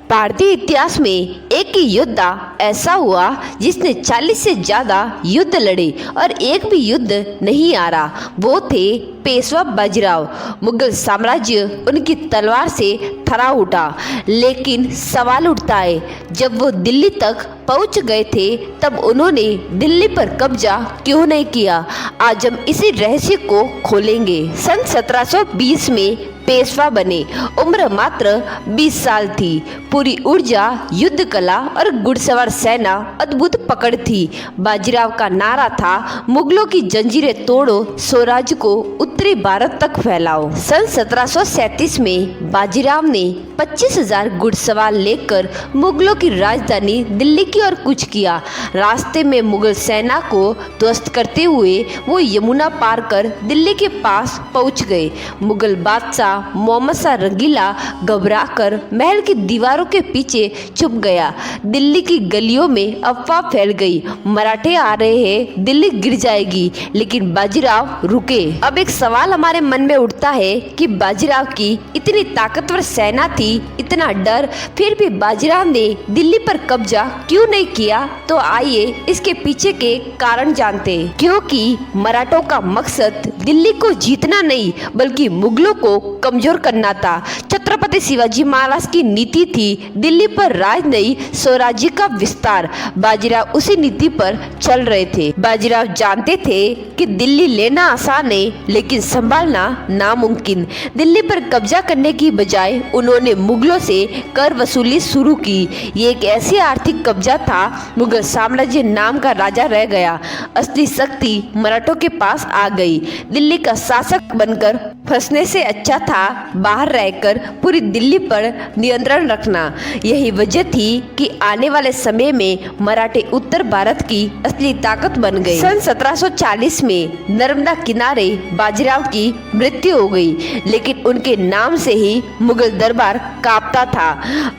भारतीय इतिहास में एक ही योद्धा ऐसा हुआ जिसने 40 से ज्यादा युद्ध लड़े और एक भी युद्ध नहीं हारा। वो थे पेशवा बाजीराव। मुगल साम्राज्य उनकी तलवार से थरा उठा। लेकिन सवाल उठता है, जब वो दिल्ली तक पहुंच गए थे तब उन्होंने दिल्ली पर कब्जा क्यों नहीं किया? आज हम इसी रहस्य को खोलेंगे। सन 1720 में पेशवा बने। उम्र मात्र 20 साल थी। पूरी ऊर्जा, युद्ध कला और घुड़सवार सेना अद्भुत पकड़ थी। बाजीराव का नारा था, मुगलों की जंजीरें तोड़ो, स्वराज्य को उत्तरी भारत तक फैलाओ। सन 1737 में बाजीराव ने 25,000 घुड़सवार लेकर मुगलों की राजधानी दिल्ली की ओर कूच किया। रास्ते में मुगल सेना को ध्वस्त करते हुए वो यमुना पार कर दिल्ली के पास पहुंच गए। मुगल बादशाह मोहम्मद शाह रंगीला घबराकर महल की दीवारों के पीछे छुप गया। दिल्ली की गलियों में अफवाह फैल गई, मराठे आ रहे हैं, दिल्ली गिर जाएगी। लेकिन बाजीराव रुके। अब एक सवाल हमारे मन में उठता है कि बाजीराव की इतनी ताकतवर सेना थी, इतना डर, फिर भी बाजीराव ने दिल्ली पर कब्जा क्यों नहीं किया? तो आइए इसके पीछे के कारण जानते हैं। क्योंकि मराठों का मकसद दिल्ली को जीतना नहीं बल्कि मुगलों को कमजोर करना था। छत्रपति शिवाजी महाराज की नीति थी दिल्ली पर राज नहीं, स्वराज्य का विस्तार। बाजीराव उसी नीति पर चल रहे थे। बाजीराव जानते थे कि दिल्ली लेना आसान है लेकिन संभालना नामुमकिन। दिल्ली पर कब्जा करने की बजाय उन्होंने मुगलों से कर वसूली शुरू की। ये एक ऐसी आर्थिक कब्जा था, मुगल साम्राज्य नाम का राजा रह गया, असली शक्ति मराठों के पास आ गई। दिल्ली का शासक बनकर फंसने से अच्छा था बाहर रहकर पूरी दिल्ली पर नियंत्रण रखना। यही वजह थी कि आने वाले समय में मराठे उत्तर भारत की असली ताकत बन गए। सन 1740 में नर्मदा किनारे बाजीराव की मृत्यु हो गई, लेकिन उनके नाम से ही मुगल दरबार कांपता था।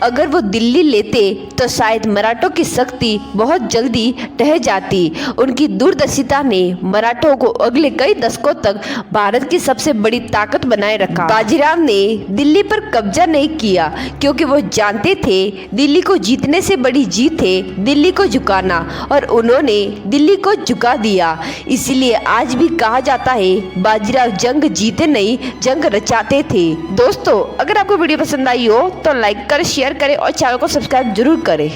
अगर वो दिल्ली लेते तो शायद मराठों की शक्ति बहुत जल्दी ढह जाती। उनकी दूरदर्शिता ने मराठों को अगले कई दशकों तक भारत की सबसे बड़ी ताकत बनाए रखा। बाजीराव ने दिल्ली पर कब्जा नहीं किया क्योंकि वो जानते थे दिल्ली को जीतने से बड़ी जीत है दिल्ली को झुकाना, और उन्होंने दिल्ली को झुका दिया। इसीलिए आज भी कहा जाता है, बाजीराव जंग जीते नहीं, जंग रचाते थे। दोस्तों, अगर आपको वीडियो पसंद आई हो तो लाइक करें, शेयर करें और चैनल को सब्सक्राइब जरूर करें।